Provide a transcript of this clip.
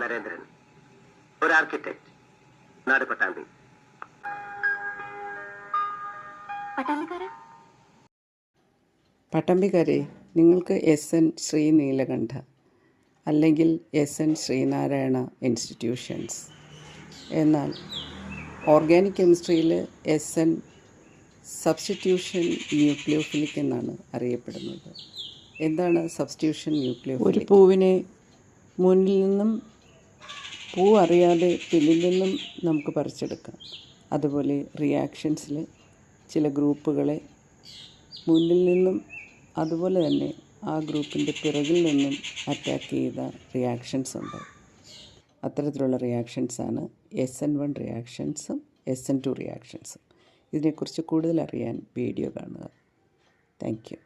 നരേന്ദ്രൻ, ഒരു ആർക്കിടെക്ട്, നാട് പട്ടാമ്പി. പട്ടാമ്പിക്കാരെ, നിങ്ങൾക്ക് SN ശ്രീ നീലകണ്ഠ അല്ലെങ്കിൽ SN ശ്രീനാരായണ ഇൻസ്റ്റിറ്റ്യൂഷൻസ്, എന്നാൽ ഓർഗാനിക് കെമിസ്ട്രിയിൽ SN സബ്സ്റ്റിറ്റ്യൂഷൻ ന്യൂക്ലിയോഫിലിക് എന്നാണ് അറിയപ്പെടുന്നത്. എന്താണ് സബ്സ്റ്റിറ്റ്യൂഷൻ ന്യൂക്ലിയോഫിലിക്? ഒരു പൂവിനെ മുന്നിൽ നിന്നും പൂ അറിയാതെ പിന്നിൽ നിന്നും നമുക്ക് പറിച്ചെടുക്കാം. അതുപോലെ റിയാക്ഷൻസിൽ ചില ഗ്രൂപ്പുകളെ മുന്നിൽ നിന്നും അതുപോലെ തന്നെ ആ ഗ്രൂപ്പിൻ്റെ പിറകിൽ നിന്നും അറ്റാക്ക് ചെയ്ത റിയാക്ഷൻസ് ഉണ്ട്. അത്തരത്തിലുള്ള റിയാക്ഷൻസാണ് SN1 റിയാക്ഷൻസും SN2 റിയാക്ഷൻസും. ഇതിനെക്കുറിച്ച് കൂടുതൽ അറിയാൻ വീഡിയോ കാണുക. Thank you.